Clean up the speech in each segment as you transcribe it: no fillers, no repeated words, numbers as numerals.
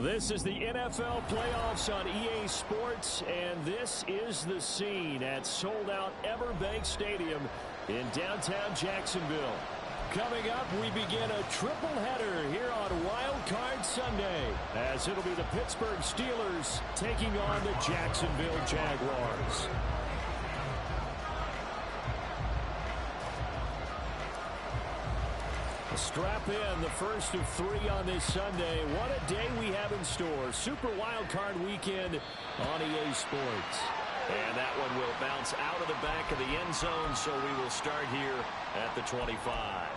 This is the NFL playoffs on EA Sports, and this is the scene at sold-out Everbank Stadium in downtown Jacksonville. Coming up, we begin a triple header here on Wildcard Sunday, as it'll be the Pittsburgh Steelers taking on the Jacksonville Jaguars. Strap in, the first of three on this Sunday. What a day we have in store. Super Wildcard Weekend on EA Sports. And that one will bounce out of the back of the end zone, so we will start here at the 25.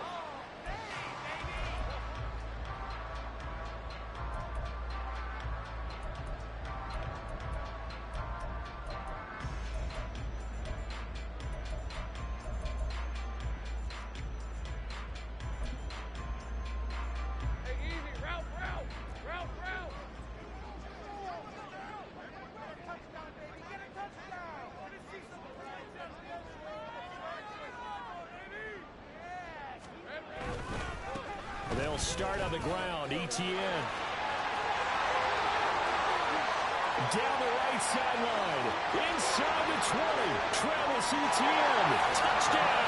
They'll start on the ground. ETN. Down the right sideline. Inside the 20. Travis Etienne. Touchdown,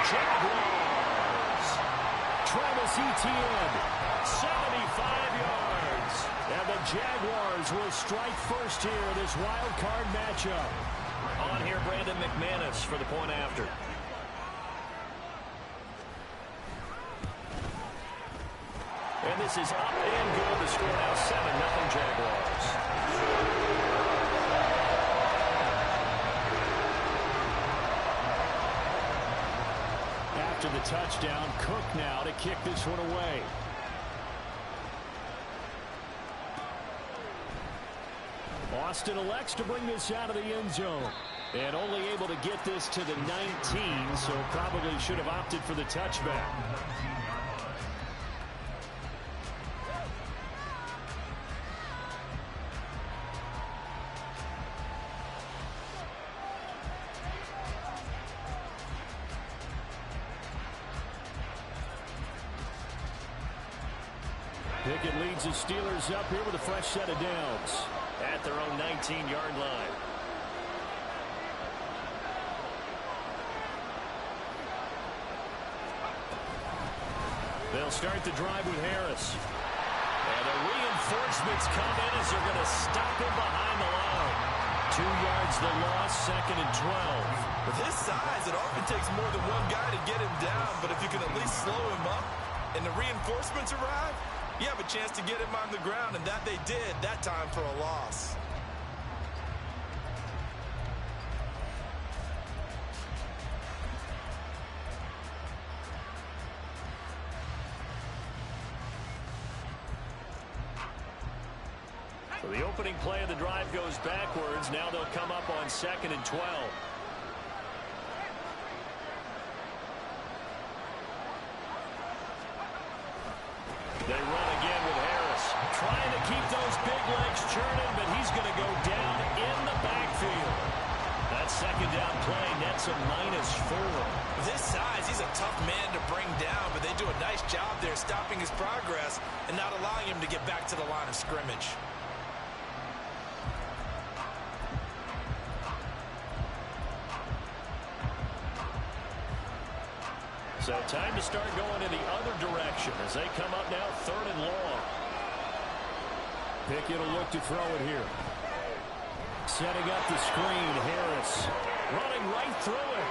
Jaguars. Travis Etienne, 75 yards. And the Jaguars will strike first here in this wild card matchup. On here, Brandon McManus for the point after. And this is up and good. The score now 7-0 Jaguars. After the touchdown, Cook now to kick this one away. Austin elects to bring this out of the end zone. And only able to get this to the 19, so probably should have opted for the touchback. Pickett leads the Steelers up here with a fresh set of downs. At their own 19-yard line. They'll start the drive with Harris. And the reinforcements come in as they're going to stop him behind the line. 2 yards the loss, 2nd and 12. With his size, it often takes more than one guy to get him down, but if you can at least slow him up and the reinforcements arrive, you have a chance to get him on the ground, and that they did that time for a loss. So the opening play of the drive goes backwards. Now they'll come up on 2nd and 12. They run again with Harris. Trying to keep those big legs churning, but he's going to go down in the backfield. That second down play nets a -4. With his size, he's a tough man to bring down, but they do a nice job there stopping his progress and not allowing him to get back to the line of scrimmage. So time to start going in the other direction as they come up now 3rd and long. Pickett will look to throw it here. Setting up the screen, Harris running right through it.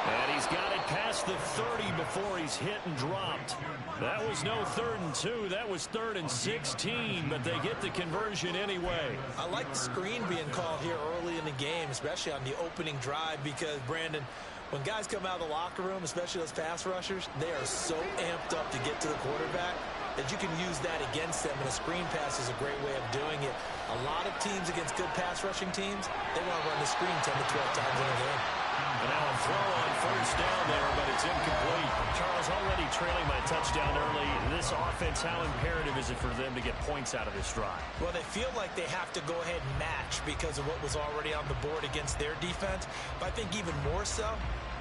And he's got it past the 30 before he's hit and dropped. That was no 3rd and 2. That was 3rd and 16, but they get the conversion anyway. I like the screen being called here early in the game, especially on the opening drive, because, Brandon, when guys come out of the locker room, especially those pass rushers, they are so amped up to get to the quarterback that you can use that against them, and a screen pass is a great way of doing it. A lot of teams against good pass rushing teams, they want to run the screen 10 to 12 times in a game. And now a throw on 1st down there, but it's incomplete. Charles, already trailing my touchdown early. This offense, how imperative is it for them to get points out of this drive? Well, they feel like they have to go ahead and match because of what was already on the board against their defense. But I think even more so,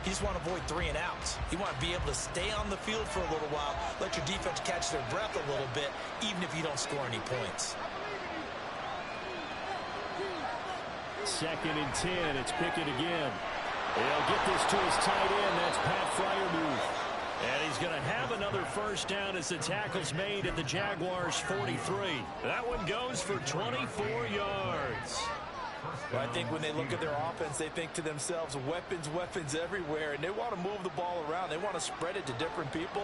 you just want to avoid 3 and outs. You want to be able to stay on the field for a little while, let your defense catch their breath a little bit, even if you don't score any points. 2nd and 10. It's Pickett again. He'll get this to his tight end. That's Pat Freiermuth. And he's going to have another first down as the tackle's made at the Jaguars' 43. That one goes for 24 yards. Well, I think when they look at their offense, they think to themselves, weapons, weapons everywhere, and they want to move the ball around. They want to spread it to different people,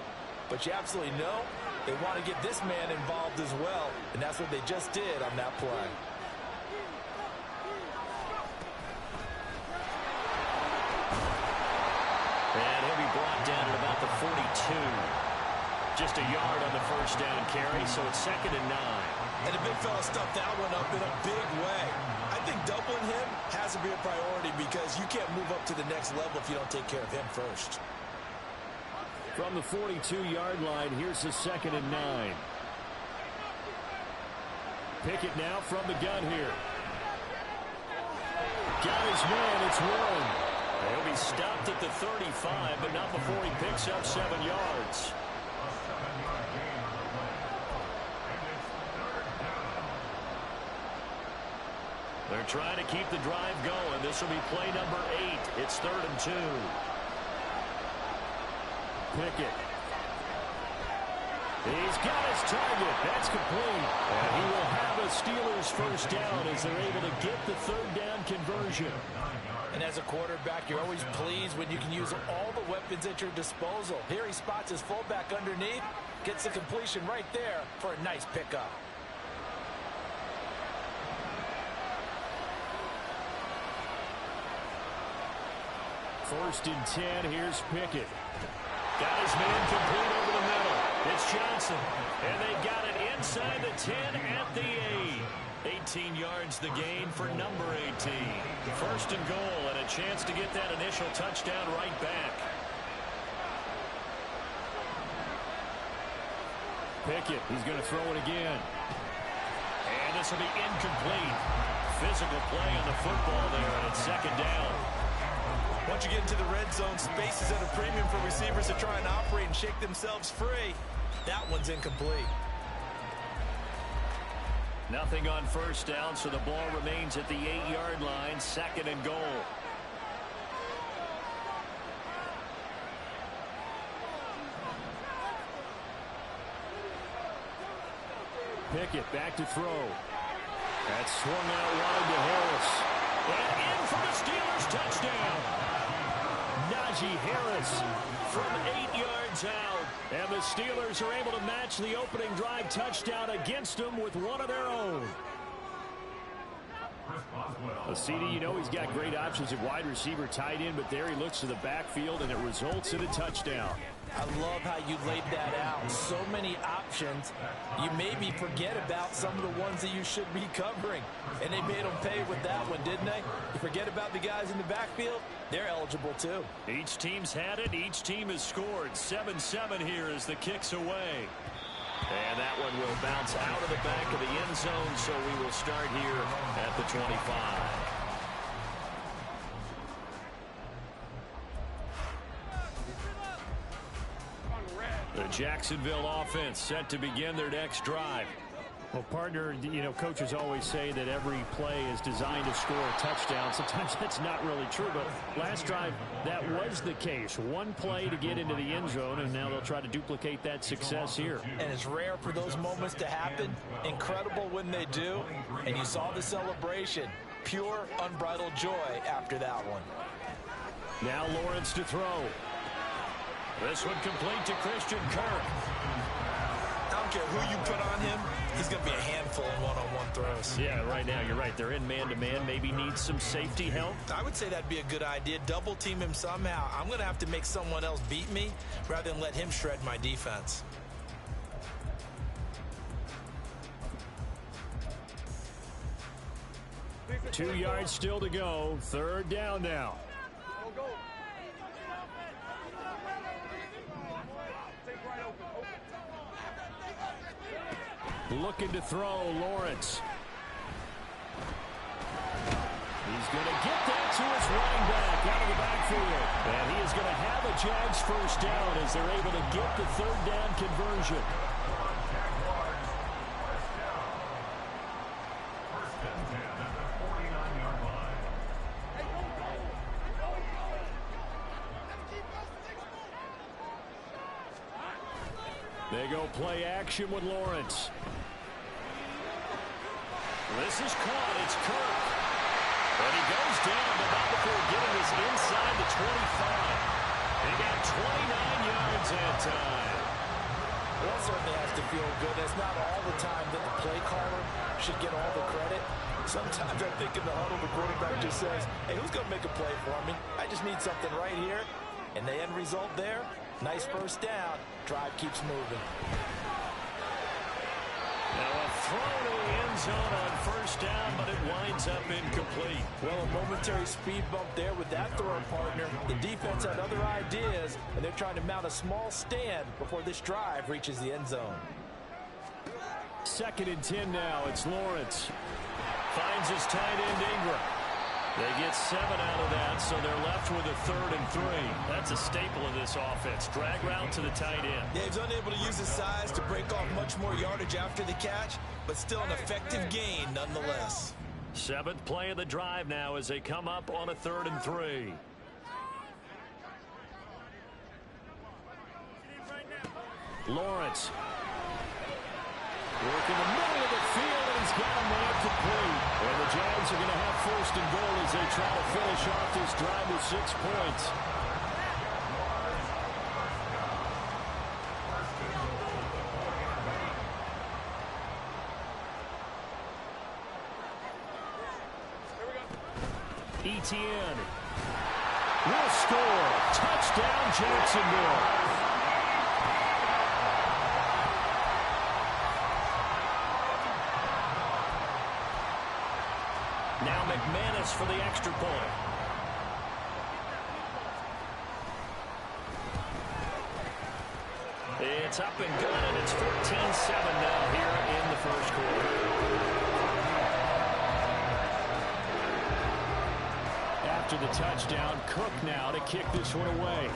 but you absolutely know they want to get this man involved as well, and that's what they just did on that play. And he'll be brought down at about the 42. Just a yard on the first down carry, so it's 2nd and 9. And the big fella stuffed that one up in a big way. I think doubling him has to be a priority because you can't move up to the next level if you don't take care of him first. From the 42-yard line, here's the 2nd and 9. Pickett now from the gun here. Got his man, it's Warren. He'll be stopped at the 35, but not before he picks up 7 yards. They're trying to keep the drive going. This will be play number 8. It's 3rd and 2. Pickett. He's got his target. That's complete. And he will have a Steelers first down as they're able to get the 3rd down conversion. And as a quarterback, you're always pleased when you can use all the weapons at your disposal. Here he spots his fullback underneath, gets the completion right there for a nice pickup. First and 10, here's Pickett. Got his man complete over the middle. It's Johnson. And they got it inside the 10 at the 8. 18 yards the gain for number 18. First and goal and a chance to get that initial touchdown right back. Pickett, he's going to throw it again. And this will be incomplete. Physical play on the football there, and it's 2nd down. Once you get into the red zone, space is at a premium for receivers to try and operate and shake themselves free. That one's incomplete. Nothing on first down, so the ball remains at the 8-yard line, 2nd and goal. Pickett back to throw. That's swung out wide to Harris. And in for the Steelers touchdown. Najee Harris from 8 yards out. And the Steelers are able to match the opening drive touchdown against them with one of their own. CD, you know he's got great options at wide receiver, tight end, but there he looks to the backfield, and it results in a touchdown. I love how you laid that out. So many options. You maybe forget about some of the ones that you should be covering. And they made them pay with that one, didn't they? You forget about the guys in the backfield, they're eligible too. Each team's had it. Each team has scored. 7-7 here as the kick's away. And that one will bounce out of the back of the end zone, so we will start here at the 25. The Jacksonville offense set to begin their next drive. Well, partner, you know, coaches always say that every play is designed to score a touchdown. Sometimes that's not really true, but last drive, that was the case. One play to get into the end zone, and now they'll try to duplicate that success here. And it's rare for those moments to happen. Incredible when they do. And you saw the celebration. Pure, unbridled joy after that one. Now Lawrence to throw. This one complete to Christian Kirk. I don't care who you put on him, he's going to be a handful in one-on-one throws. Yeah, right now, you're right. They're in man-to-man. Maybe needs some safety help. I would say that'd be a good idea. Double team him somehow. I'm going to have to make someone else beat me rather than let him shred my defense. Two yards still to go. 3rd down now. Looking to throw, Lawrence. He's going to get that to his running back out of the backfield. And he is going to have a Jags first down as they're able to get the 3rd down conversion. They go play action with Lawrence. This is caught. It's Kirk. And he goes down, but not before getting this inside the 25. They got 29 yards that time. Well, that certainly has to feel good. It's not all the time that the play caller should get all the credit. Sometimes I think in the huddle, the quarterback just says, hey, who's going to make a play for me? I just need something right here. And the end result there, nice first down. Drive keeps moving. Now a throw to the end zone on first down, but it winds up incomplete. Well, a momentary speed bump there with that throw partner. The defense had other ideas, and they're trying to mount a small stand before this drive reaches the end zone. 2nd and 10 now. It's Lawrence. Finds his tight end Ingram. They get 7 out of that, so they're left with a 3rd and 3. That's a staple of this offense. Drag route to the tight end. Yeah, he's unable to use his size to break off much more yardage after the catch, but still an effective gain nonetheless. 7th play of the drive now as they come up on a 3rd and 3. Lawrence. Working the middle of the field, and he's got a man complete. And the Giants are going to have 1st and goal as they try to finish off this drive with 6 points. Etienne will score. Touchdown, Jacksonville. Now McManus for the extra point. It's up and good, and it's 14-7 now here in the first quarter. After the touchdown, Cook now to kick this one away.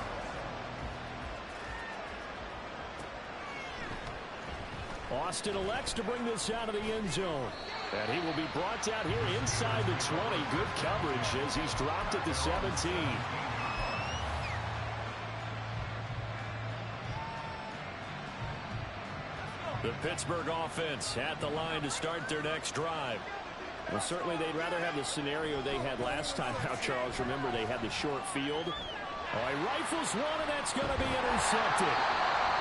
Austin elects to bring this out of the end zone. And he will be brought out here inside the 20. Good coverage as he's dropped at the 17. The Pittsburgh offense at the line to start their next drive. Well, certainly they'd rather have the scenario they had last time out, Charles. Remember, they had the short field. Oh, he rifles one, and that's going to be intercepted.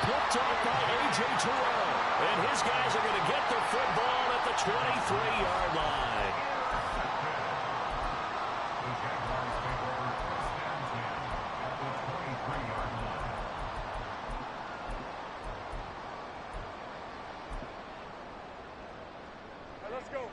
Picked off by A.J. Terrell. And his guys are going to get the football at the 23-yard line. Let's go.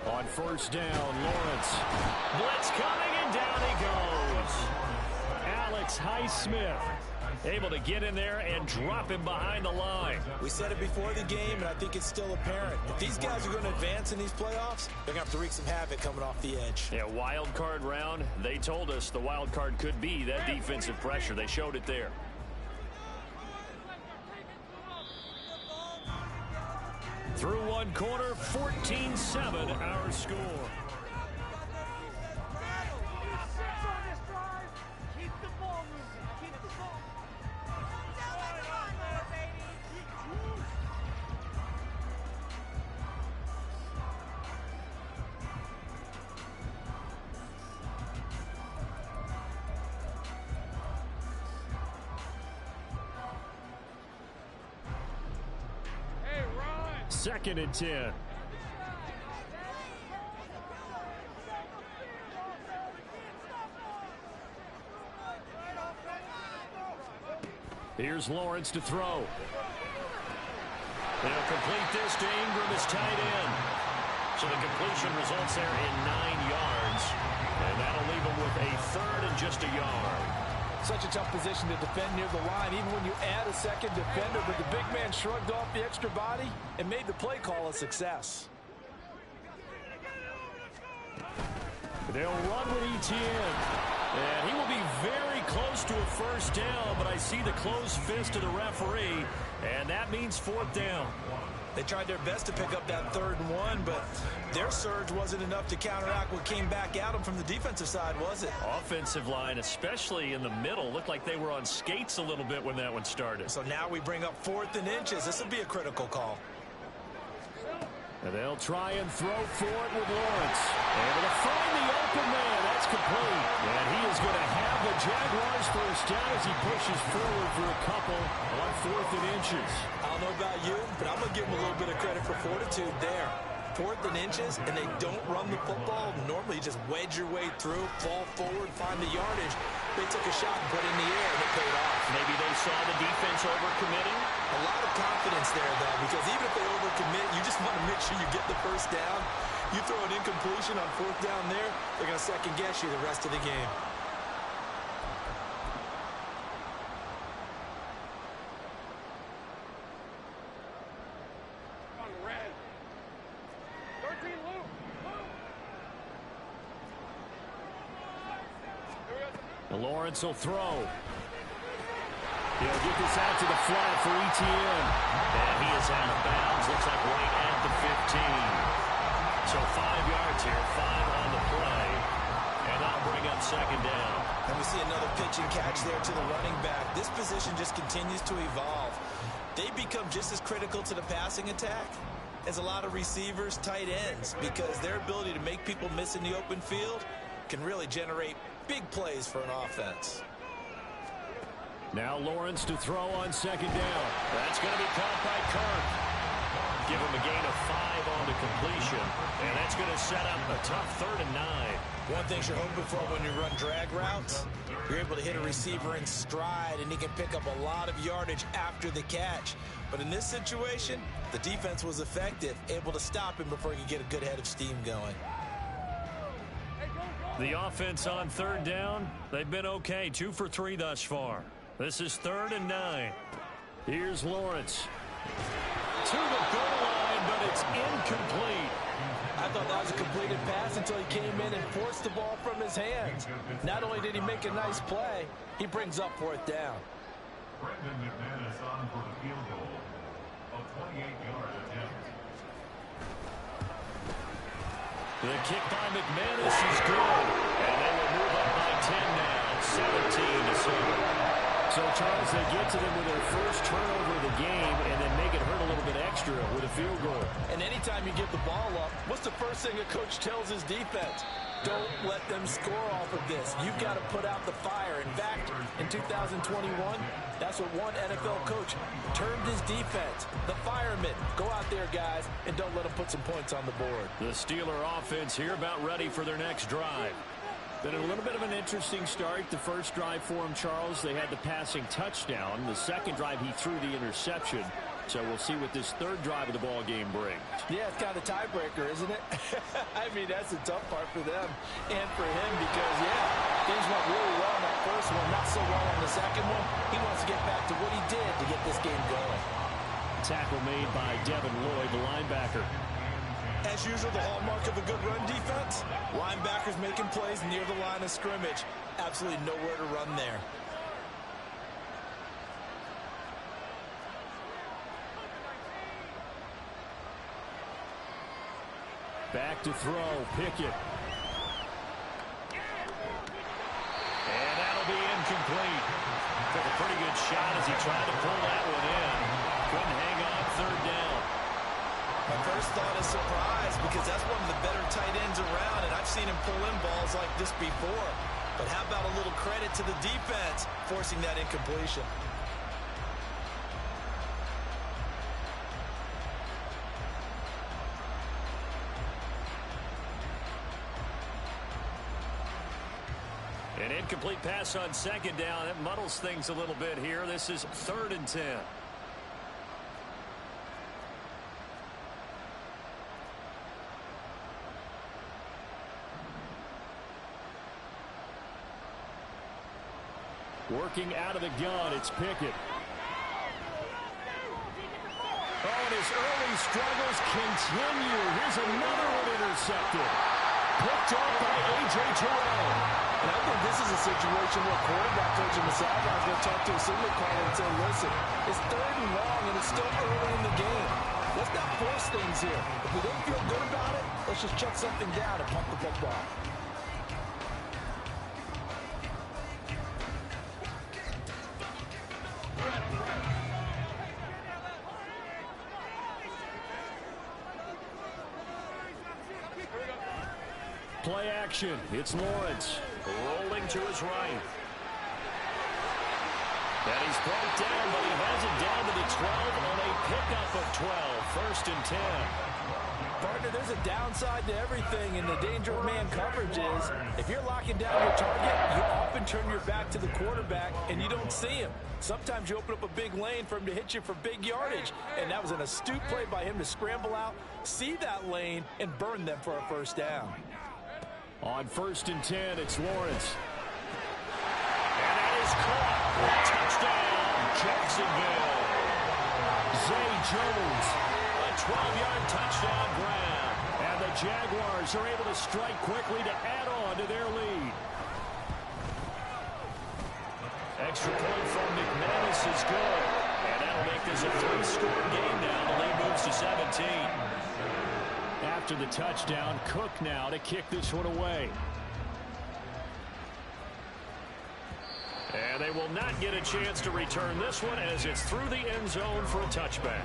On first down, Lawrence. Blitz coming, and down he goes. Alex Highsmith Able to get in there and drop him behind the line. We said it before the game, and I think it's still apparent. If these guys are going to advance in these playoffs, they're going to have to wreak some havoc coming off the edge. Yeah, wild card round. They told us the wild card could be that defensive pressure. They showed it there. Through one quarter, 14-7 our score. Second and 10. Here's Lawrence to throw. They'll complete this to Ingram, his tight end. So the completion results there in 9 yards. And that'll leave him with a third and just a yard. Such a tough position to defend near the line, even when you add a second defender, but the big man shrugged off the extra body and made the play call a success. They'll run with Etienne. And he will be very close to a first down, but I see the closed fist of the referee, and that means fourth down. They tried their best to pick up that 3rd and 1, but their surge wasn't enough to counteract what came back at them from the defensive side, was it? Offensive line, especially in the middle, looked like they were on skates a little bit when that one started. So now we bring up 4th and inches. This will be a critical call. And they'll try and throw for it with Lawrence. Able to find the open man. That's complete. And he is going to have the Jaguars first down as he pushes forward for a couple on 4th and inches. I don't know about you, but I'm going to give him a little bit of credit for fortitude there. 4th and inches, and they don't run the football. Normally, you just wedge your way through, fall forward, find the yardage. They took a shot and put it in the air, and it paid off. Maybe they saw the defense overcommitting. A lot of confidence there, though, because even if they overcommit, you just want to make sure you get the first down. You throw an incompletion on 4th down there, they're going to second-guess you the rest of the game. Lawrence will throw. He'll get this out to the flat for ETN. And he is out of bounds. Looks like right at the 15. So 5 yards here, 5 on the play. And that'll bring up second down. And we see another pitch and catch there to the running back. This position just continues to evolve. They become just as critical to the passing attack as a lot of receivers, tight ends, because their ability to make people miss in the open field can really generate big plays for an offense. Now Lawrence to throw on second down. That's going to be caught by Kirk. Give him a gain of 5 on the completion. And that's going to set up a tough 3rd and 9. One thing you're hoping for when you run drag routes, you're able to hit a receiver in stride, and he can pick up a lot of yardage after the catch. But in this situation, the defense was effective, able to stop him before he could get a good head of steam going. The offense on 3rd down, they've been okay. 2 for 3 thus far. This is 3rd and 9. Here's Lawrence. To the goal line, but it's incomplete. I thought that was a completed pass until he came in and forced the ball from his hands. Not only did he make a nice play, he brings up 4th down. Brendan McManus on for the field goal of 28-yard attempt. The kick by McManus is good. And they will move up by 10 now, 17-7. So, Charles, they get to them with their first turnover of the game and then make it hurt a little bit extra with a field goal. And anytime you give the ball up, what's the first thing a coach tells his defense? Don't let them score off of this. You've got to put out the fire. In fact, in 2021, that's what one NFL coach termed his defense. The firemen. Go out there, guys, and don't let them put some points on the board. The Steeler offense here about ready for their next drive. Been a little bit of an interesting start. The first drive for him, Charles, they had the passing touchdown. The second drive, he threw the interception. So we'll see what this 3rd drive of the ball game brings. Yeah, it's kind of a tiebreaker, isn't it? I mean, that's the tough part for them and for him because, yeah, things went really well in that first one, not so well on the second one. He wants to get back to what he did to get this game going. Tackle made by Devin Lloyd, the linebacker. As usual, the hallmark of a good run defense, linebackers making plays near the line of scrimmage. Absolutely nowhere to run there. Back to throw, Pickett. And that'll be incomplete. Took a pretty good shot as he tried to pull that one in. Couldn't hang on 3rd down. My first thought is surprise because that's one of the better tight ends around, and I've seen him pull in balls like this before. But how about a little credit to the defense forcing that incompletion? An incomplete pass on second down. That muddles things a little bit here. This is 3rd and 10. Working out of the gun, it's Pickett. Oh, and his early struggles continue. Here's another one intercepted. Picked up by A.J. Terrell. And I think this is a situation where quarterback coach in the sideline is going to talk to a signal caller and say, listen, it's 3rd and long, and it's still early in the game. Let's not force things here. If we don't feel good about it, let's just shut something down and pump the football. Play action. It's Lawrence rolling to his right. And he's brought down, but he has it down to the 12 on a pickup of 12. 1st and 10. Partner, there's a downside to everything, and the danger of man coverage is if you're locking down your target, you often turn your back to the quarterback, and you don't see him. Sometimes you open up a big lane for him to hit you for big yardage, and that was an astute play by him to scramble out, see that lane, and burn them for a 1st down. On 1st and 10, it's Lawrence. And that is caught. Touchdown, Jacksonville. Zay Jones. A 12-yard touchdown grab. And the Jaguars are able to strike quickly to add on to their lead. Extra point from McManus is good. And that'll make this a 3-score game now. The lead moves to 17. After the touchdown, Cook now to kick this one away. And they will not get a chance to return this one as it's through the end zone for a touchback.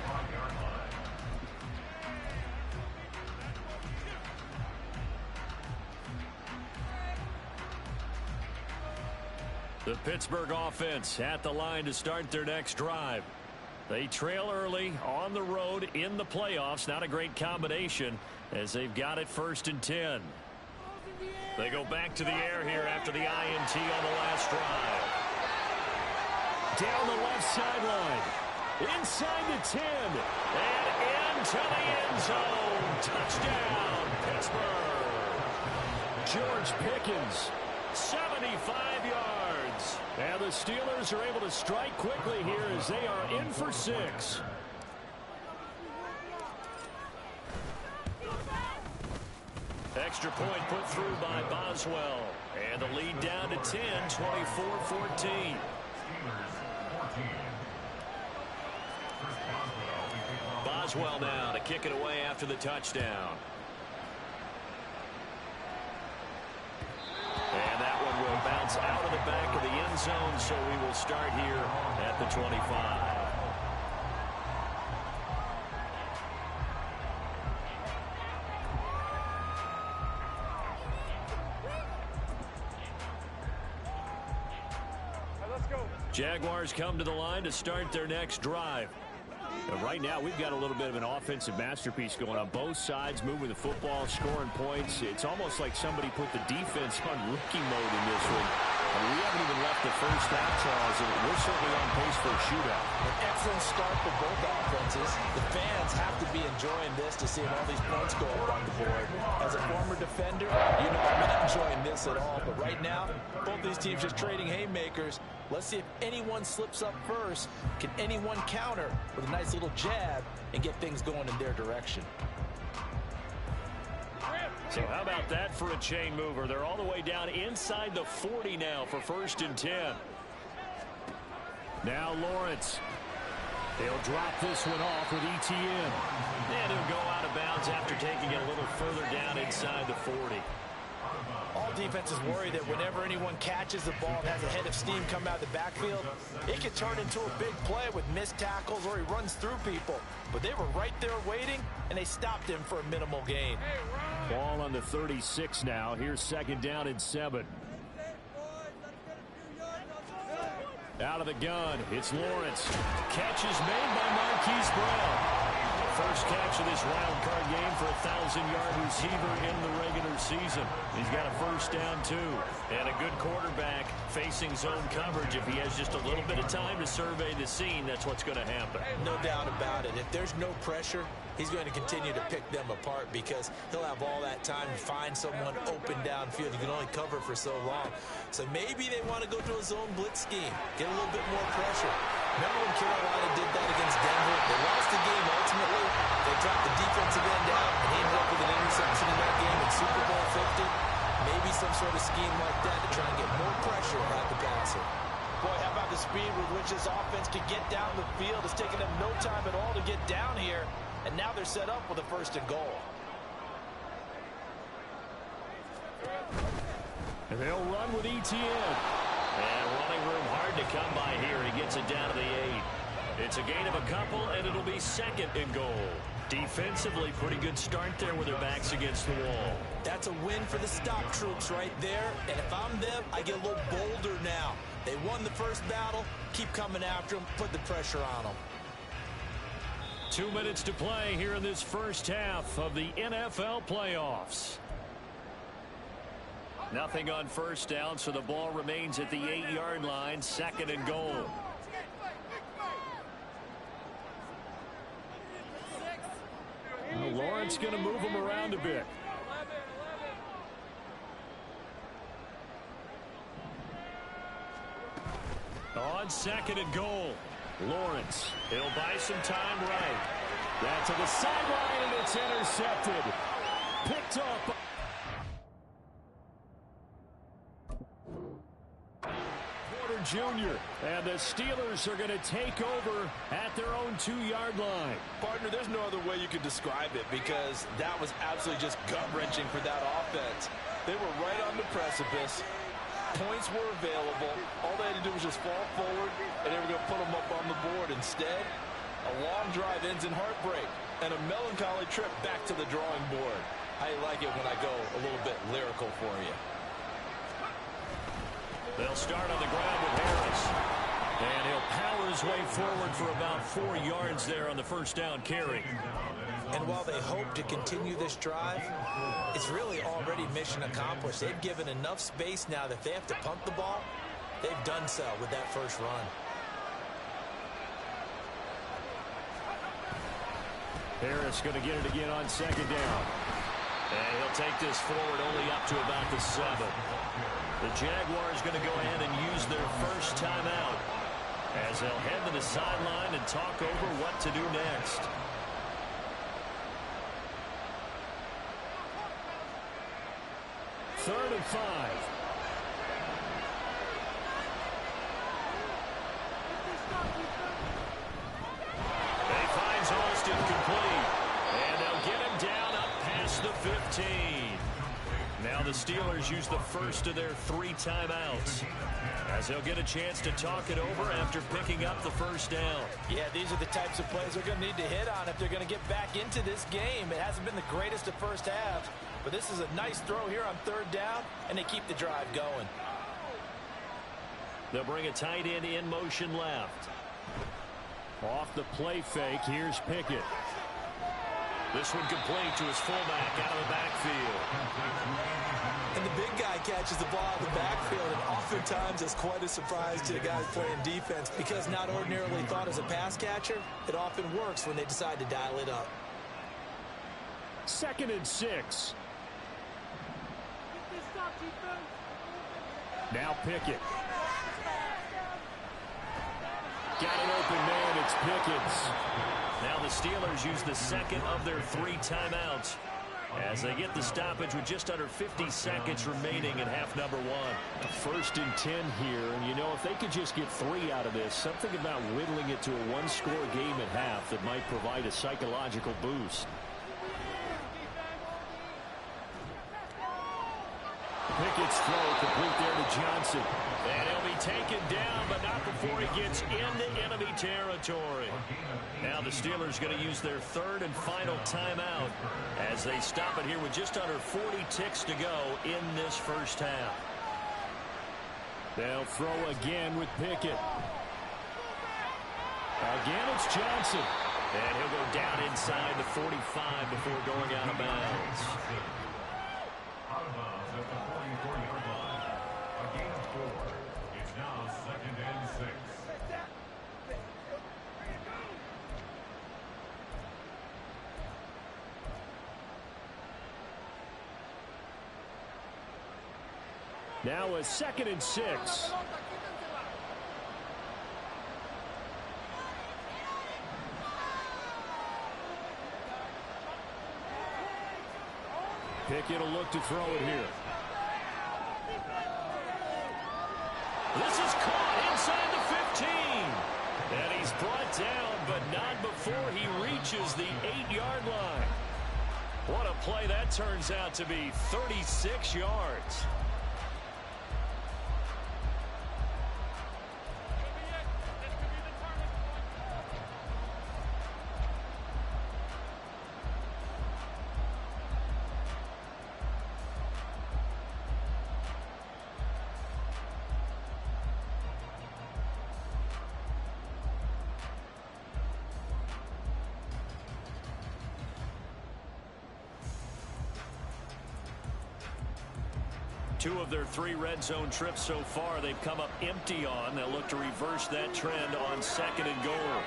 The Pittsburgh offense at the line to start their next drive. They trail early on the road in the playoffs. Not a great combination as they've got it 1st and 10. They go back to the air here after the INT on the last drive. Down the left sideline. Inside the 10. And into the end zone. Touchdown, Pittsburgh. George Pickens, 75 yards. And the Steelers are able to strike quickly here as they are in for 6. Extra point put through by Boswell. And the lead down to 10, 24-14. Boswell now to kick it away after the touchdown. And that one will bounce out of the back of the end zone, so we will start here at the 25. Jaguars come to the line to start their next drive. And right now, we've got a little bit of an offensive masterpiece going on both sides, moving the football, scoring points. It's almost like somebody put the defense on rookie mode in this one. And we haven't even left the first half, Charles, and we're certainly on pace for a shootout. An excellent start for both offenses. The fans have to be enjoying this to see all these points go up on the board. As a former defender, you know I'm not enjoying this at all. But right now, both these teams just trading haymakers. Let's see if anyone slips up first. Can anyone counter with a nice little jab and get things going in their direction? So how about that for a chain mover? They're all the way down inside the 40 now for 1st and 10. Now Lawrence. They'll drop this one off with ETN. And he'll go out of bounds after taking it a little further down inside the 40. All defenses worry that whenever anyone catches the ball and has a head of steam come out of the backfield, it can turn into a big play with missed tackles or he runs through people. But they were right there waiting, and they stopped him for a minimal gain. Ball on the 36 now. Here's 2nd down and 7. Out of the gun, it's Lawrence. Catch is made by Marquise Brown. First catch of this wild card game for a 1,000-yard receiver in the regular season. He's got a 1st down, too. And a good quarterback facing zone coverage. If he has just a little bit of time to survey the scene, that's what's going to happen. No doubt about it. If there's no pressure, he's going to continue to pick them apart because he'll have all that time to find someone open downfield. You can only cover for so long. So maybe they want to go to a zone blitz scheme, get a little bit more pressure. Remember when Carolina did that against Denver? They lost the game ultimately. They dropped the defensive end out and ended up with an interception in that game in Super Bowl 50. Maybe some sort of scheme like that to try and get more pressure at the passer. Boy, how about the speed with which this offense can get down the field? It's taken them no time at all to get down here, and now they're set up with a 1st and goal. And they'll run with ETN. And running room hard to come by here. He gets it down to the 8. It's a gain of a couple, and it'll be 2nd and goal. Defensively, pretty good start there with their backs against the wall. That's a win for the stop troops right there. And if I'm them, I get a little bolder now. They won the first battle. Keep coming after them. Put the pressure on them. 2 minutes to play here in this first half of the NFL playoffs. Nothing on first down, so the ball remains at the 8-yard line. 2nd and goal. Well, Lawrence going to move him around a bit. On 2nd and goal. Lawrence, he'll buy some time right. That's to the sideline, and it's intercepted. Picked up. Porter Jr. And the Steelers are going to take over at their own 2-yard line. Partner, there's no other way you could describe it because that was absolutely just gut-wrenching for that offense. They were right on the precipice. Points were available. All they had to do was just fall forward, and they were going to put them up on the board. Instead, a long drive ends in heartbreak and a melancholy trip back to the drawing board. I like it when I go a little bit lyrical for you. They'll start on the ground with Harris. And he'll power his way forward for about 4 yards there on the first down carry. And while they hope to continue this drive, it's really already mission accomplished. They've given enough space now that if they have to punt the ball, they've done so with that first run. Harris going to get it again on 2nd down. And he'll take this forward only up to about the 7. The Jaguars going to go ahead and use their first timeout as they'll head to the sideline and talk over what to do next. Third and 5. He finds Austin complete. And they'll get him down up past the 15. Now the Steelers use the first of their 3 timeouts as they'll get a chance to talk it over after picking up the first down. Yeah, these are the types of plays they're going to need to hit on if they're going to get back into this game. It hasn't been the greatest of first halves, but this is a nice throw here on 3rd down, and they keep the drive going. They'll bring a tight end in motion left. Off the play fake, here's Pickett. This one complete to his fullback out of the backfield. And the big guy catches the ball out of the backfield, and oftentimes it's quite a surprise to the guys playing defense because not ordinarily thought as a pass catcher, it often works when they decide to dial it up. 2nd and 6. Now Pickett. Got an open man, it's Pickett. Now the Steelers use the second of their 3 timeouts as they get the stoppage with just under 50 seconds remaining in half number 1. 1st and 10 here, and you know, if they could just get 3 out of this, something about whittling it to a 1-score game at half that might provide a psychological boost. Pickett's throw complete there to Johnson. And he'll be taken down, but not before he gets into enemy territory. Now the Steelers going to use their 3rd and final timeout as they stop it here with just under 40 ticks to go in this first half. They'll throw again with Pickett. Again, it's Johnson. And he'll go down inside the 45 before going out of bounds. Out of bounds at the 44-yard line. A gain of 4. It's now 2nd and 6. Now a 2nd and 6. Pickett will look to throw it here. This is caught inside the 15. And he's brought down, but not before he reaches the 8-yard line. What a play that turns out to be, 36 yards. Two of their 3 red zone trips so far they've come up empty on. They'll look to reverse that trend on 2nd and goal.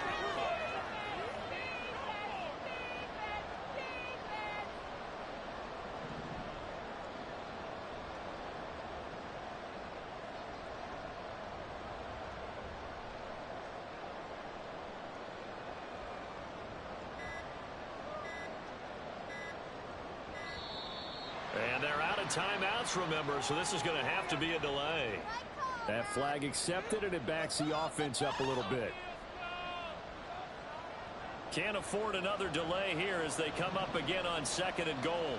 And they're out of timeouts, remember, so this is going to have to be a delay. That flag accepted, and it backs the offense up a little bit. Can't afford another delay here as they come up again on 2nd and goal.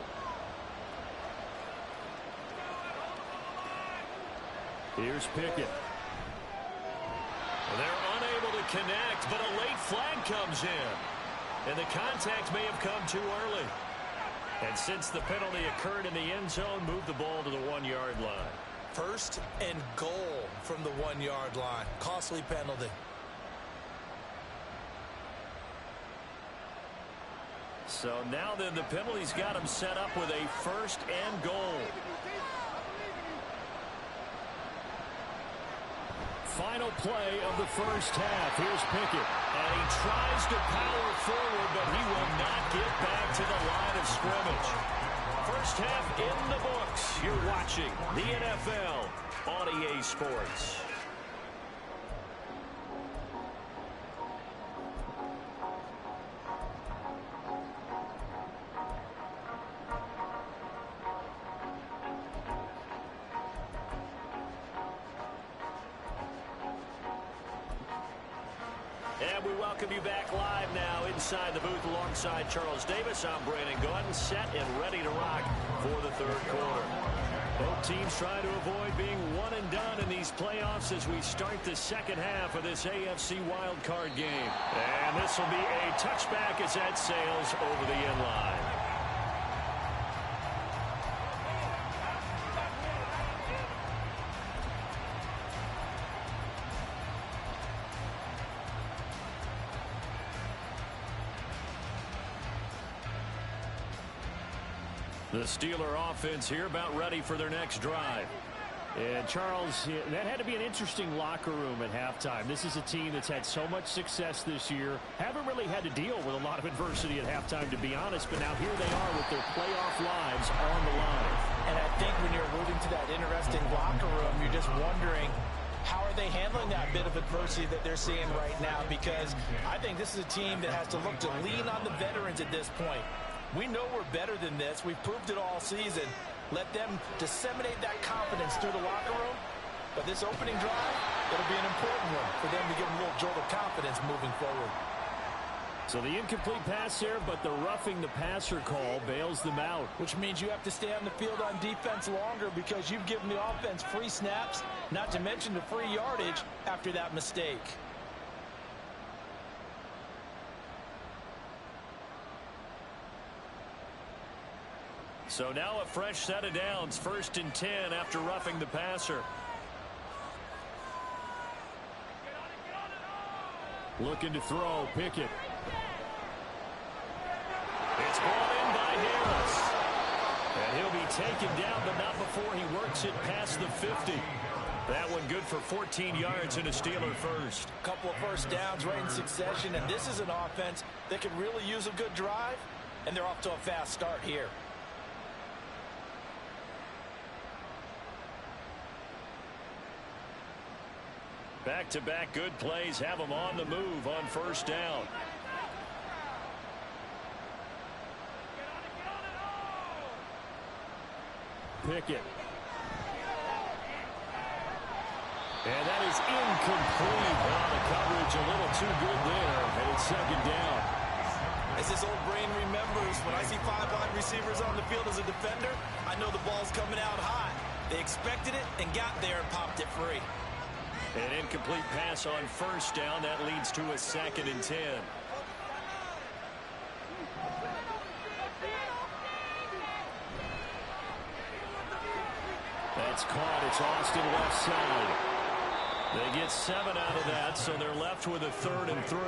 Here's Pickett. They're unable to connect, but a late flag comes in. And the contact may have come too early. And since the penalty occurred in the end zone, move the ball to the 1-yard line. 1st and goal from the 1-yard line. Costly penalty. So now then the penalty's got him set up with a 1st and goal. Final play of the first half. Here's Pickett. And he tries to power forward, but he will not get back to the line of scrimmage. First half in the books. You're watching the NFL on EA Sports. And we welcome you back live now inside the booth alongside Charles Davis. I'm Brandon Gordon, set and ready to rock for the 3rd quarter. Both teams trying to avoid being one and done in these playoffs as we start the 2nd half of this AFC Wildcard game. And this will be a touchback as that sails over the end line. The Steeler offense here about ready for their next drive. And Charles, that had to be an interesting locker room at halftime. This is a team that's had so much success this year. Haven't really had to deal with a lot of adversity at halftime, to be honest. But now here they are with their playoff lives on the line. And I think when you're alluding to that interesting locker room, you're just wondering, how are they handling that bit of adversity that they're seeing right now? Because I think this is a team that has to look to lean on the veterans at this point. We know we're better than this. We've proved it all season. Let them disseminate that confidence through the locker room. But this opening drive, it'll be an important one for them to give them a little jolt of confidence moving forward. So the incomplete pass there, but the roughing the passer call bails them out. Which means you have to stay on the field on defense longer because you've given the offense free snaps, not to mention the free yardage after that mistake. So now a fresh set of downs, 1st and 10 after roughing the passer. Looking to throw, Pickett. It's brought in by Harris. And he'll be taken down, but not before he works it past the 50. That one good for 14 yards and a Steeler first. A couple of first downs right in succession, and this is an offense that could really use a good drive, and they're off to a fast start here. Back-to-back good plays have them on the move on 1st down. Pickett. And is incomplete. Well, the coverage a little too good there, and it's second down. As this old brain remembers, when I see 5 wide receivers on the field as a defender, I know the ball's coming out high. They expected it and got there and popped it free. An incomplete pass on first down. That leads to a 2nd and 10. That's caught. It's Austin left side. They get 7 out of that, so they're left with a 3rd and 3.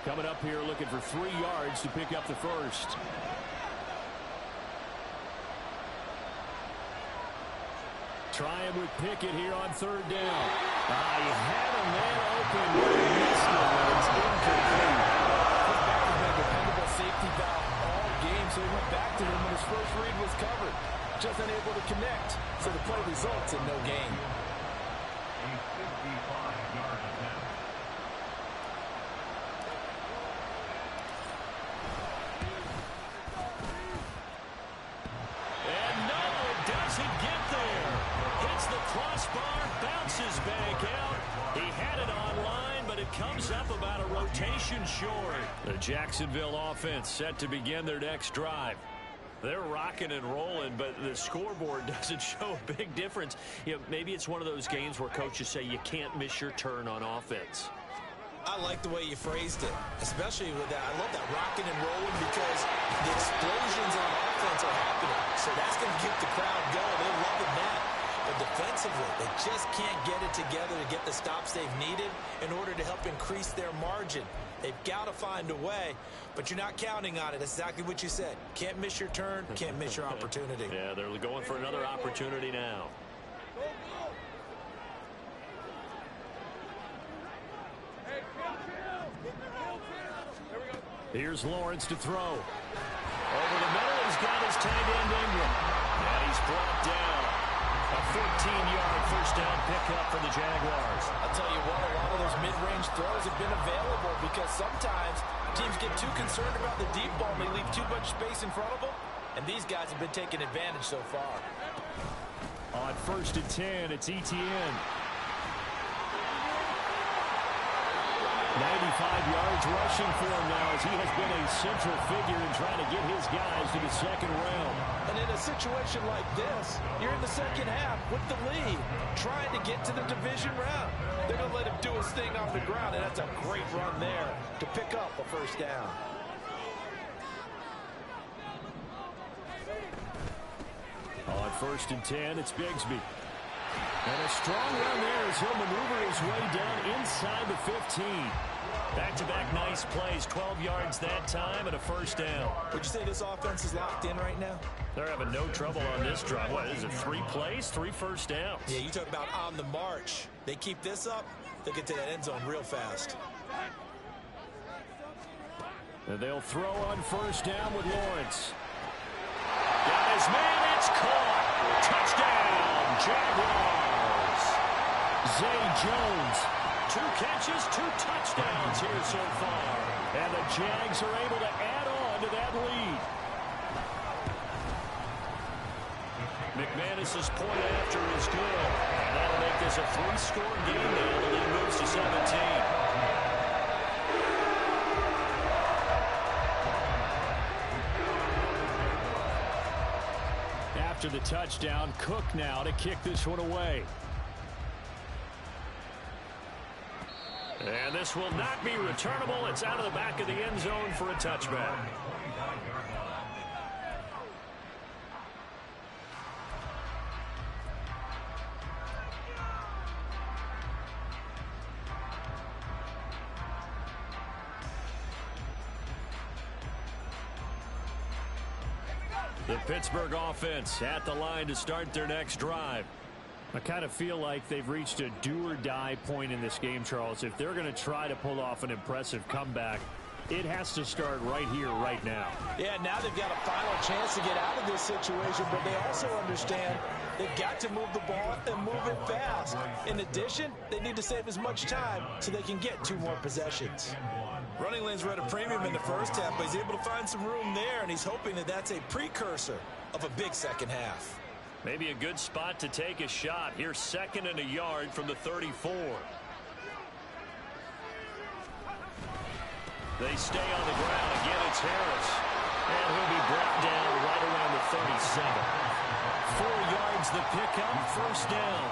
Coming up here looking for 3 yards to pick up the first. Trying with Pickett here on 3rd down. He had a man open, but he missed it. It's incomplete. His back has been a dependable safety valve all game, so he went back to him when his first read was covered. Just unable to connect, so the play results in no gain. A 55-yard attempt. And no, it doesn't get there. Hits the crossbar, bounces back out. He had it online, but it comes up about a rotation short. The Jacksonville offense set to begin their next drive. They're rocking and rolling, but the scoreboard doesn't show a big difference. You know, maybe it's one of those games where coaches say you can't miss your turn on offense. I like the way you phrased it, especially with that. I love that rocking and rolling because the explosions on offense are happening. So that's going to keep the crowd going. They're loving that. But defensively, they just can't get it together to get the stops they've needed in order to help increase their margin. They've got to find a way, but you're not counting on it. That's exactly what you said. Can't miss your turn, can't miss your opportunity. Yeah, they're going for another opportunity now. Here's Lawrence to throw. Over the middle, he's got his tight end Ingram. And he's brought down. A 14-yard first down pickup for the Jaguars. I'll tell you what, a lot of those mid-range throws have been available because sometimes teams get too concerned about the deep ball and they leave too much space in front of them. And these guys have been taking advantage so far. On 1st and 10, it's Etienne. 95 yards rushing for him now as he has been a central figure in trying to get his guys to the 2nd round. And in a situation like this, you're in the 2nd half with the lead, trying to get to the division round. They're going to let him do his thing on the ground, and that's a great run there to pick up a first down. On 1st and 10, it's Bigsby. And a strong run there as he'll maneuver his way down inside the 15. Back-to-back nice plays, 12 yards that time and a first down. Would you say this offense is locked in right now? They're having no trouble on this drive. What is it, 3 plays, 3 first downs? Yeah, you talk about on the march. They keep this up, they'll get to that end zone real fast. And they'll throw on 1st down with Lawrence. Got his man, it's caught. Touchdown, Jaguars. Zay Jones, 2 catches, 2 touchdowns here so far. And the Jags are able to add on to that lead. McManus's point after is good. And that'll make this a 3-score game now. The lead moves to 17. After the touchdown, Cook now to kick this one away. And this will not be returnable. It's out of the back of the end zone for a touchback. The Pittsburgh offense at the line to start their next drive. I kind of feel like they've reached a do-or-die point in this game, Charles. If they're going to try to pull off an impressive comeback, it has to start right here, right now. Yeah, now they've got a final chance to get out of this situation, but they also understand they've got to move the ball and move it fast. In addition, they need to save as much time so they can get 2 more possessions. Running lanes were at a premium in the first half, but he's able to find some room there, and he's hoping that that's a precursor of a big second half. Maybe a good spot to take a shot. Here's 2nd and a yard from the 34. They stay on the ground. Again, it's Harris. And he'll be brought down right around the 37. 4 yards the pickup, first down.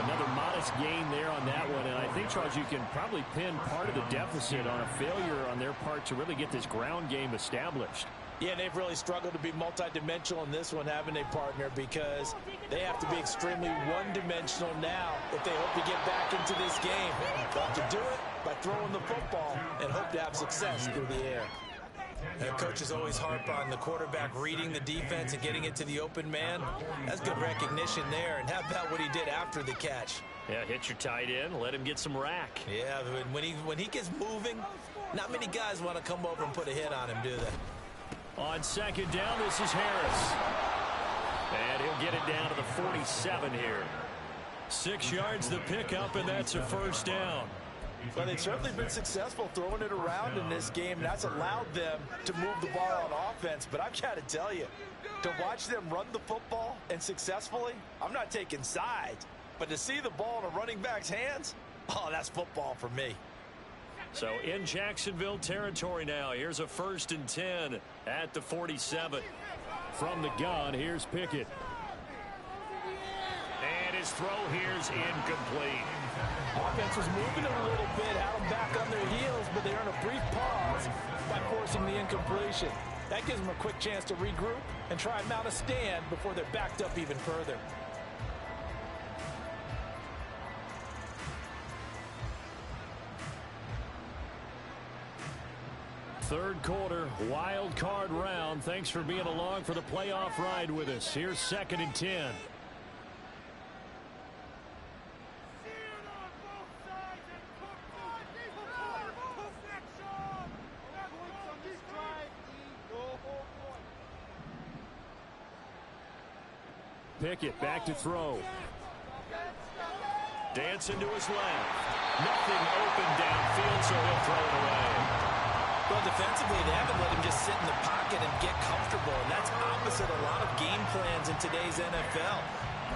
Another modest gain there on that one. And I think, Charles, you can probably pin part of the deficit on a failure on their part to really get this ground game established. Yeah, they've really struggled to be multidimensional in this one, having a partner, because they have to be extremely one-dimensional now if they hope to get back into this game. They'll have to do it by throwing the football and hope to have success through the air. And coaches always harp on the quarterback reading the defense and getting it to the open man. That's good recognition there. And how about what he did after the catch? Yeah, hit your tight end, let him get some rack. Yeah, when he gets moving, not many guys want to come over and put a hit on him, do they? On 2nd down, this is Harris. And he'll get it down to the 47 here. 6 yards the pickup, and that's a first down. Well, they've certainly been successful throwing it around in this game, and that's allowed them to move the ball on offense. But I've got to tell you, to watch them run the football and successfully, I'm not taking sides, but to see the ball in a running back's hands, oh, that's football for me. So in Jacksonville territory now. Here's a 1st and 10 at the 47. From the gun, here's Pickett. And his throw here's incomplete. Offense was moving it a little bit, had them back on their heels, but they earned a brief pause by forcing the incompletion. That gives them a quick chance to regroup and try and mount a stand before they're backed up even further. Third quarter, wild card round. Thanks for being along for the playoff ride with us. Here's 2nd and 10. Pickett back to throw. Dancing to his left. Nothing open downfield, so he'll throw it away. Well, defensively, they haven't let him just sit in the pocket and get comfortable, and that's opposite a lot of game plans in today's NFL.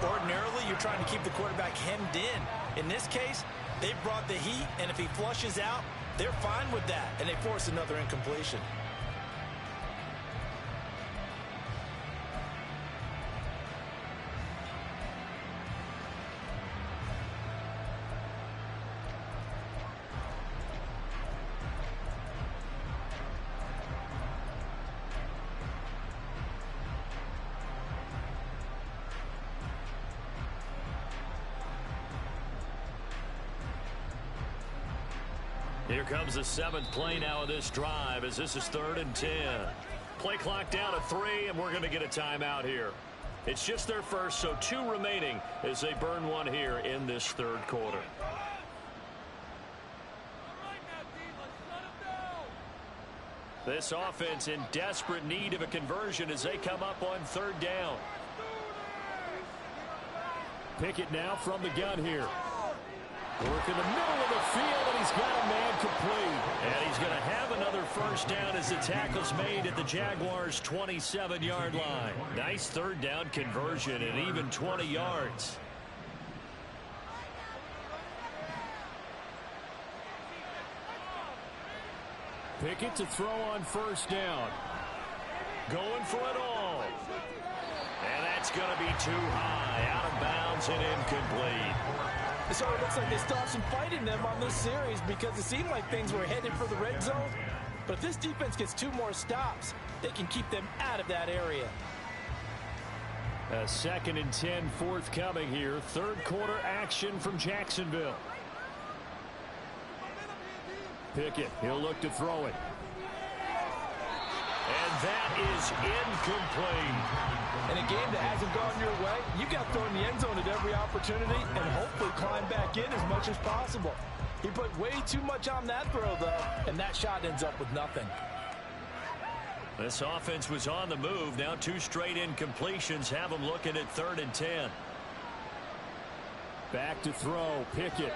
Ordinarily, you're trying to keep the quarterback hemmed in. In this case, they brought the heat, and if he flushes out, they're fine with that, and they force another incompletion. Here comes the 7th play now of this drive as this is 3rd and 10. Play clock down to 3, and we're going to get a timeout here. It's just their first, so 2 remaining as they burn one here in this 3rd quarter. This offense in desperate need of a conversion as they come up on 3rd down. Pickett now from the gun here. Work in the middle of the field, and he's got a man complete. And he's going to have another first down as the tackle's made at the Jaguars' 27-yard line. Nice 3rd down conversion and even 20 yards. Pickett to throw on 1st down. Going for it all. And that's going to be too high. Out of bounds and incomplete. So it looks like they still have some fight in them on this series because it seemed like things were headed for the red zone. But if this defense gets 2 more stops, they can keep them out of that area. A 2nd and 10 forthcoming here. 3rd quarter action from Jacksonville. Pickett, he'll look to throw it. And that is incomplete. In a game that hasn't gone your way, you've got to throw in the end zone at every opportunity and hopefully climb back in as much as possible. He put way too much on that throw, though, and that shot ends up with nothing. This offense was on the move. Now 2 straight incompletions have them looking at 3rd and 10. Back to throw. Pickett.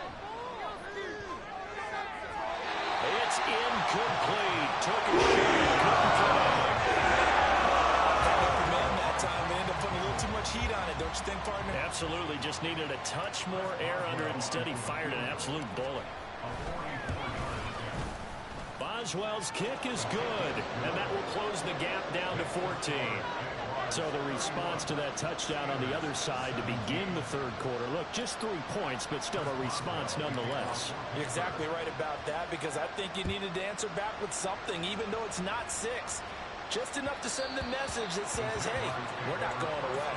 It's incomplete. Took a shot. That time, they end up putting a little too much heat on it, don't you think, partner? Absolutely. Just needed a touch more air under it. Instead, he fired an absolute bullet. Boswell's kick is good, and that will close the gap down to 14. So the response to that touchdown on the other side to begin the 3rd quarter. Look, just 3 points, but still a response nonetheless. You're exactly right about that, because I think you needed to answer back with something, even though it's not 6. Just enough to send a message that says, hey, we're not going away.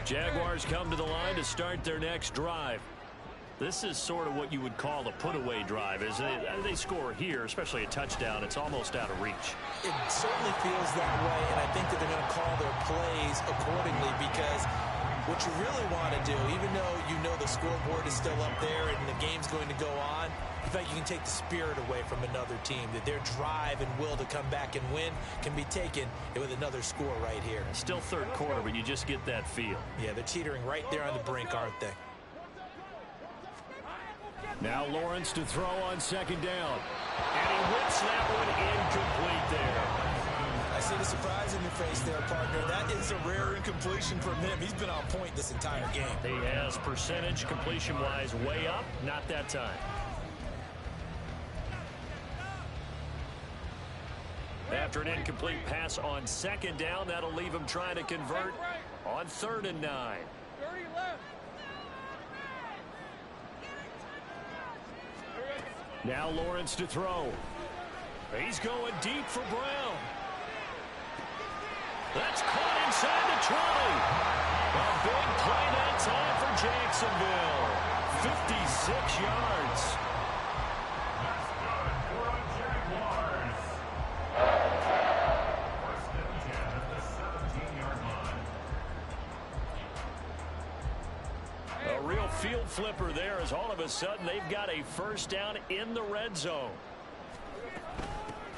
Jaguars come to the line to start their next drive. This is sort of what you would call a put-away drive. As they score here, especially a touchdown, it's almost out of reach. It certainly feels that way, and I think that they're going to call their plays accordingly, because what you really want to do, even though you know the scoreboard is still up there and the game's going to go on, I feel like you can take the spirit away from another team, that their drive and will to come back and win can be taken with another score right here. Still 3rd quarter, but you just get that feel. Yeah, they're teetering right there on the brink, aren't they? Now Lawrence to throw on 2nd down. And he whips that one incomplete there. I see the surprise in your face there, partner. That is a rare incompletion from him. He's been on point this entire game. He has percentage completion-wise way up, not that time. After an incomplete pass on 2nd down, that'll leave him trying to convert on 3rd and 9. 30 left. Now Lawrence to throw. He's going deep for Brown. That's caught inside the 20. A big play that time for Jacksonville. 56 yards. That's good for the Jaguars. First and 10 at the 17-yard line. A real field flipper there, as all of a sudden they've got a 1st down in the red zone.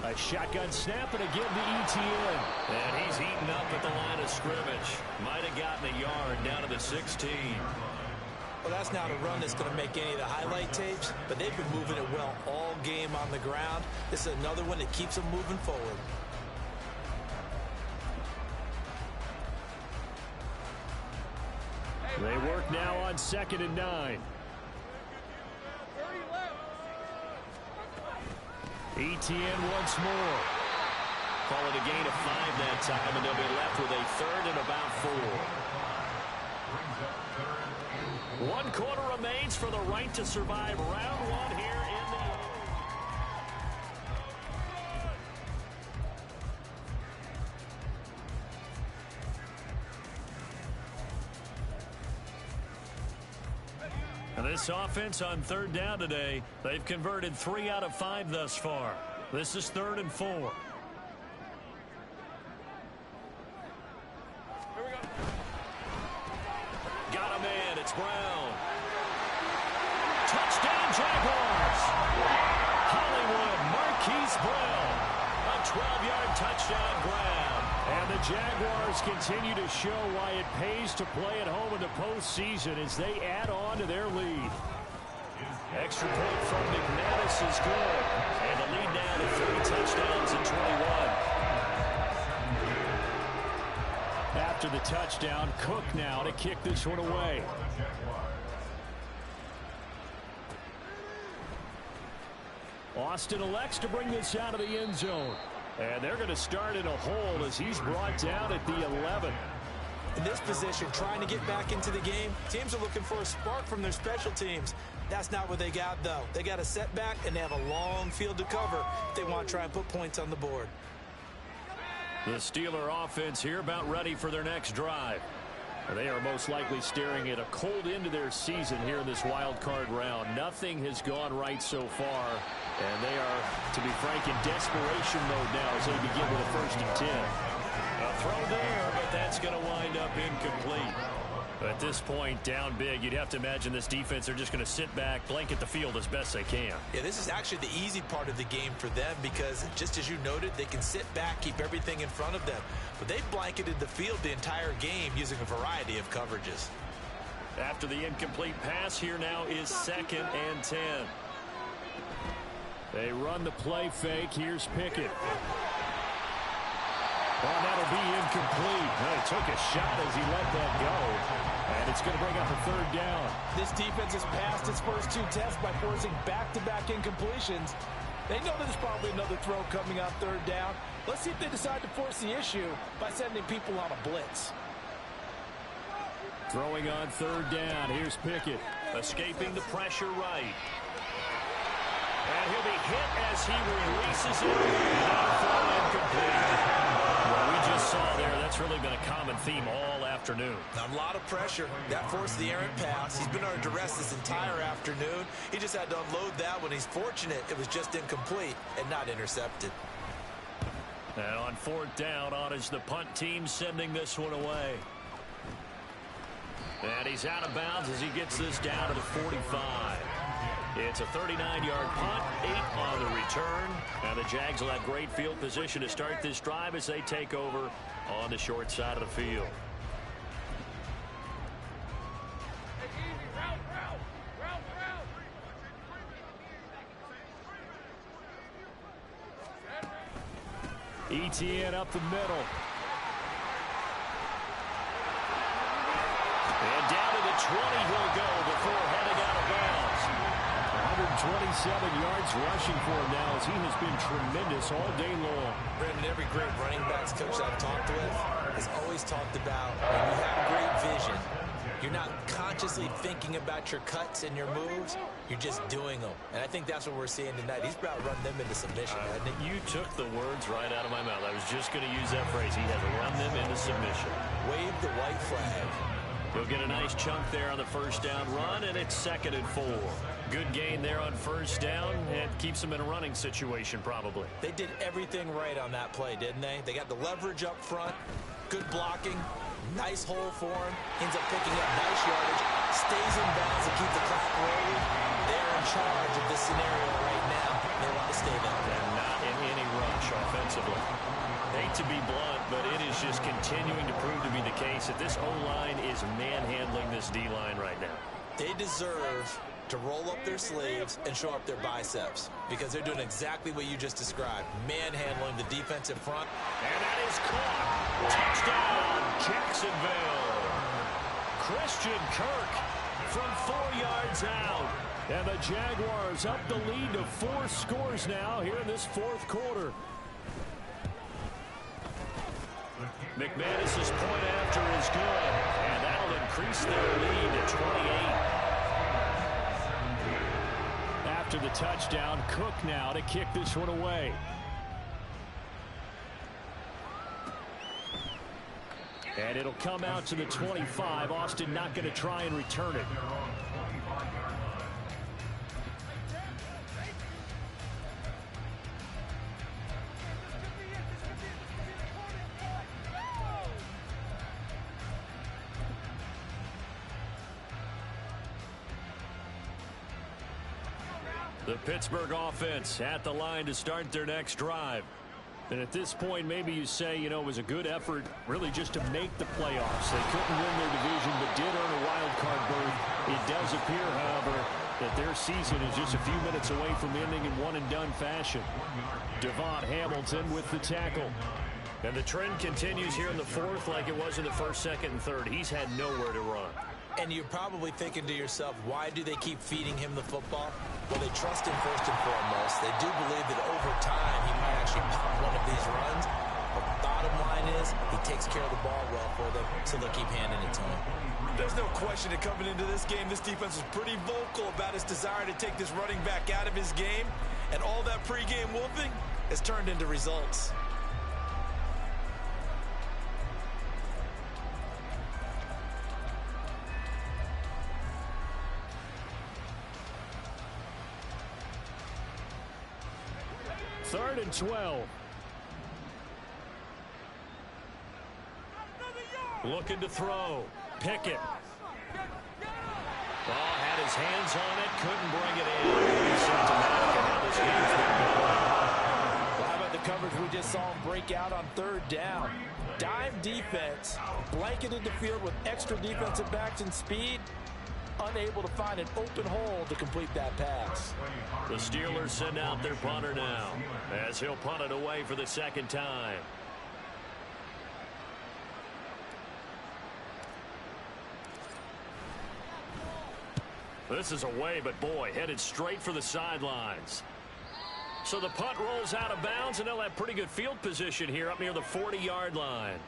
A shotgun snap and again to ETN. And he's eaten up at the line of scrimmage. Might have gotten a yard down to the 16. Well, that's not a run that's going to make any of the highlight tapes, but they've been moving it well all game on the ground. This is another one that keeps them moving forward. They work now on 2nd and 9. 30 left. ETN once more. Call it a gain of 5 that time, and they'll be left with a 3rd and about 4. 1 quarter remains for the right to survive round 1 here in the... This offense on 3rd down today, they've converted 3 out of 5 thus far. This is 3rd and 4. Here we go. Got a man. It's Brown. Touchdown, Jaguars. Hollywood, Marquise Brown. A 12-yard touchdown grab. And the Jaguars continue to show why it pays to play at home in the postseason as they add on to their lead. Extra point from McManus is good. And the lead now to 3 touchdowns and 21. After the touchdown, Cook now to kick this one away. Austin elects to bring this out of the end zone. And they're going to start in a hole as he's brought down at the 11. In this position, trying to get back into the game, teams are looking for a spark from their special teams. That's not what they got, though. They got a setback, and they have a long field to cover if they want to try and put points on the board. The Steeler offense here about ready for their next drive. They are most likely staring at a cold end to their season here in this wild card round. Nothing has gone right so far, and they are, to be frank, in desperation mode now as they begin with a 1st and 10. A throw there, but that's going to wind up incomplete. At this point, down big, you'd have to imagine this defense are just going to sit back, blanket the field as best they can. Yeah, this is actually the easy part of the game for them because, just as you noted, they can sit back, keep everything in front of them. But they've blanketed the field the entire game using a variety of coverages. After the incomplete pass, here now is 2nd and 10. They run the play fake. Here's Pickett. Well, that'll be incomplete. He took a shot as he let that go. And it's going to bring up a 3rd down. This defense has passed its first 2 tests by forcing back-to-back incompletions. They know there's probably another throw coming on 3rd down. Let's see if they decide to force the issue by sending people on a blitz. Throwing on 3rd down. Here's Pickett. Escaping the pressure right. And he'll be hit as he releases it. And incomplete. Well, we just saw there, that's really been a common theme all afternoon. A lot of pressure. That forced the errant pass. He's been under duress this entire afternoon. He just had to unload that one. He's fortunate it was just incomplete and not intercepted. And on 4th down, on is the punt team sending this one away. And he's out of bounds as he gets this down to the 45. It's a 39-yard punt, 8 on the return. And the Jags will have great field position to start this drive as they take over on the short side of the field. ETN up the middle. And down to the 20 he'll go before heading out of bounds. 127 yards rushing for him now as he has been tremendous all day long. Brandon, every great running backs coach I've talked with has always talked about when you have great vision, you're not consciously thinking about your cuts and your moves, you're just doing them. And I think that's what we're seeing tonight. He's about to run them into submission, hasn't he? You took the words right out of my mouth. I was just going to use that phrase. He has run them into submission. Wave the white flag. He'll get a nice chunk there on the 1st down run, and it's 2nd and 4. Good gain there on 1st down, and keeps him in a running situation probably. They did everything right on that play, didn't they? They got the leverage up front, good blocking, nice hole for him, ends up picking up nice yardage, stays in bounds and keep the clock rolling. They're in charge of this scenario right now. They want to stay that way. And not in any rush offensively. Hate to be blunt, but it is just continuing to prove to be the case that this O-line is manhandling this D-line right now. They deserve to roll up their sleeves and show up their biceps because they're doing exactly what you just described, manhandling the defensive front. And that is caught. Touchdown, Jacksonville. Christian Kirk from 4 yards out. And the Jaguars up the lead to 4 scores now here in this 4th quarter. McManus's point after is good, and that'll increase their lead to 28. After the touchdown, Cook now to kick this one away. And it'll come out to the 25. Austin not going to try and return it. The Pittsburgh offense at the line to start their next drive. And at this point, maybe you say, you know, it was a good effort really just to make the playoffs. They couldn't win their division, but did earn a wild card berth. It does appear, however, that their season is just a few minutes away from ending in one-and-done fashion. Devon Hamilton with the tackle. And the trend continues here in the 4th like it was in the 1st, 2nd, and 3rd. He's had nowhere to run. And you're probably thinking to yourself, why do they keep feeding him the football? Well, they trust him first and foremost. They do believe that over time he might actually pop one of these runs. But the bottom line is he takes care of the ball well for them, so they'll keep handing it to him. There's no question that coming into this game, this defense was pretty vocal about its desire to take this running back out of his game. And all that pregame wolfing has turned into results. 3rd and 12. Looking to throw. Pickett. Ball had his hands on it. Couldn't bring it in. Symptomatic of how this game's been going. Well, how about the coverage we just saw him break out on 3rd down? Dime defense, blanketed the field with extra defensive backs and speed, unable to find an open hole to complete that pass. The Steelers send out their punter now, as he'll punt it away for the 2nd time. This is away, but boy, headed straight for the sidelines. So the punt rolls out of bounds, and they'll have pretty good field position here up near the 40-yard line.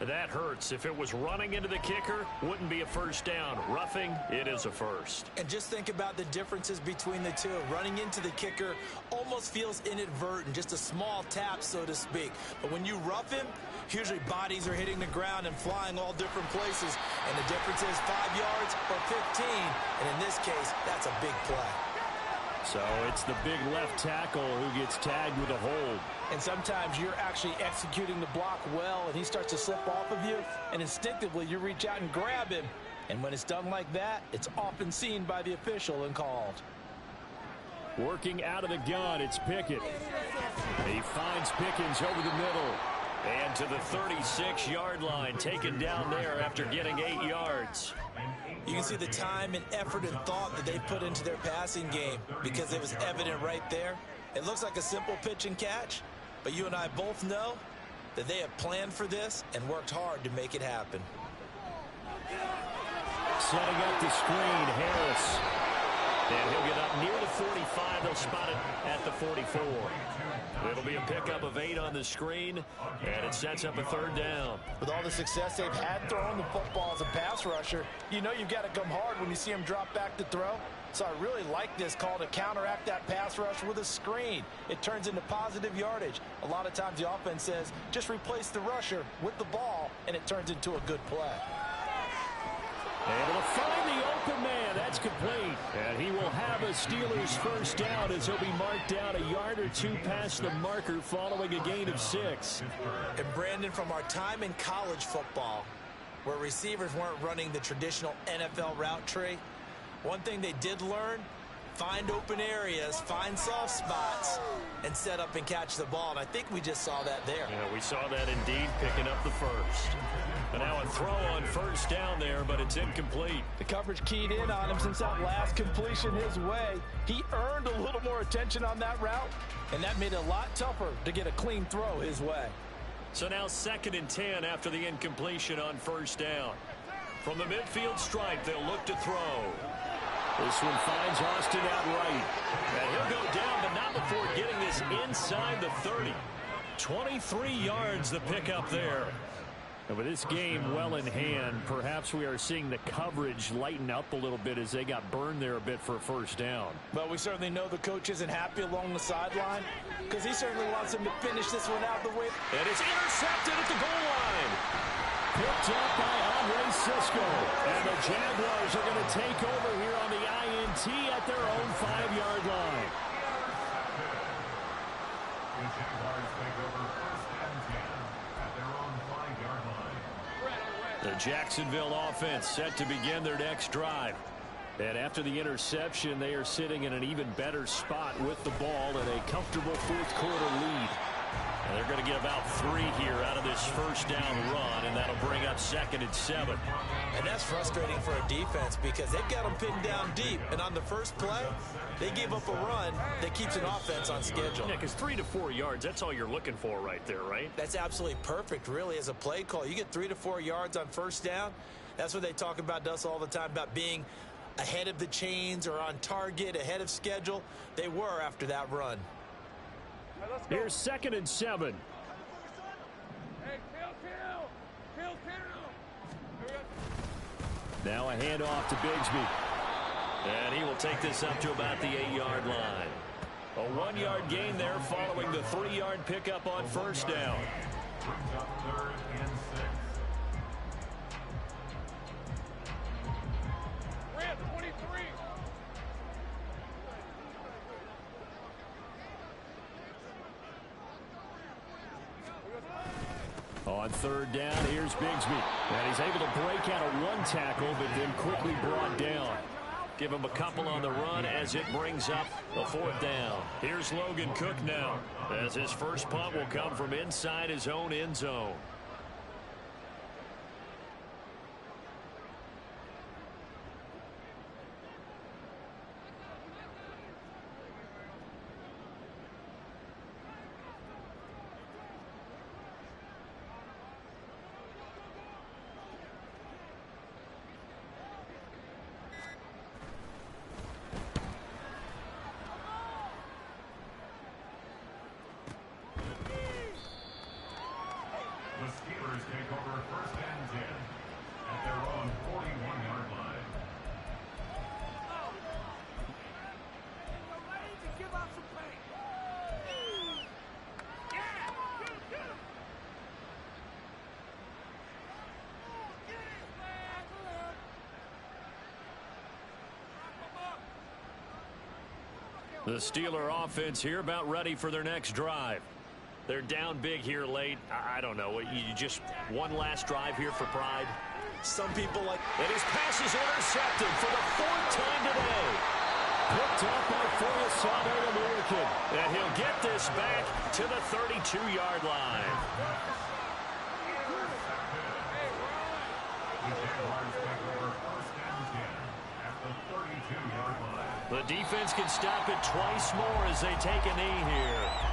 That hurts. If it was running into the kicker, wouldn't be a first down. Roughing, it is a first. And just think about the differences between the two. Running into the kicker almost feels inadvertent, just a small tap, so to speak. But when you rough him, usually bodies are hitting the ground and flying all different places. And the difference is 5 yards or 15. And in this case, that's a big play. So it's the big left tackle who gets tagged with a hold. And sometimes you're actually executing the block well, and he starts to slip off of you, and instinctively you reach out and grab him. And when it's done like that, it's often seen by the official and called. Working out of the gun, it's Pickett. He finds Pickens over the middle. And to the 36-yard line, taken down there after getting 8 yards. You can see the time and effort and thought that they put into their passing game because it was evident right there. It looks like a simple pitch and catch, but you and I both know that they have planned for this and worked hard to make it happen. Setting up the screen, Harris. And he'll get up near the 45. They'll spot it at the 44. It'll be a pickup of 8 on the screen, and it sets up a 3rd down. With all the success they've had throwing the football as a pass rusher, you know you've got to come hard when you see him drop back to throw. So I really like this call to counteract that pass rush with a screen. It turns into positive yardage. A lot of times the offense says, just replace the rusher with the ball, and it turns into a good play. Able to find the open man. That's complete. And he will have a Steelers first down as he'll be marked down a yard or 2 past the marker following a gain of 6. And Brandon, from our time in college football, where receivers weren't running the traditional NFL route tree, one thing they did learn, find open areas, find soft spots, and set up and catch the ball. And I think we just saw that there. Yeah, we saw that indeed, picking up the first. And now a throw on first down there, but it's incomplete. The coverage keyed in on him since that last completion his way. He earned a little more attention on that route, and that made it a lot tougher to get a clean throw his way. So now 2nd and 10 after the incompletion on first down. From the midfield stripe, they'll look to throw. This one finds Austin out right. And he'll go down, but not before getting this inside the 30. 23 yards the pickup there. And with this game well in hand, perhaps we are seeing the coverage lighten up a little bit as they got burned there a bit for a first down. But we certainly know the coach isn't happy along the sideline because he certainly wants him to finish this one out the way. And it's intercepted at the goal line. Picked up by Andre Sisco. And the Jaguars are going to take over here on the INT at their own 5-yard line. The Jaguars take over 1st and 10 at their own 5-yard line. The Jacksonville offense set to begin their next drive. And after the interception, they are sitting in an even better spot with the ball and a comfortable 4th quarter lead. And they're going to get about 3 here out of this first down run, and that'll bring up 2nd and 7. And that's frustrating for a defense because they've got them pinned down deep. And on the first play, they give up a run that keeps an offense on schedule. Yeah, because 3 to 4 yards, that's all you're looking for right there, right? That's absolutely perfect, really, as a play call. You get 3 to 4 yards on first down. That's what they talk about us all the time, about being ahead of the chains or on target, ahead of schedule. They were after that run. Here's 2nd and 7. Hey, kill. Now a handoff to Bigsby. And he will take this up to about the 8-yard line. A 1-yard gain there following the 3-yard pickup on first down. Brings up 3rd and 6. Red 23. On third down, here's Bigsby. And he's able to break out of one tackle, but then quickly brought down. Give him a couple on the run as it brings up a fourth down. Here's Logan Cook now, as his first punt will come from inside his own end zone. The Steelers take over first and 10 at their own 41-yard line. Ready to give up some pain. The Steeler offense here about ready for their next drive. They're down big here late. I don't know. You just one last drive here for pride. Some people like... And his pass is intercepted for the fourth time today. Picked up by Foyesade American. And he'll get this back to the 32-yard line. The Jaguars take over first and 10 at the 32-yard line. The defense can stop it twice more as they take a knee here.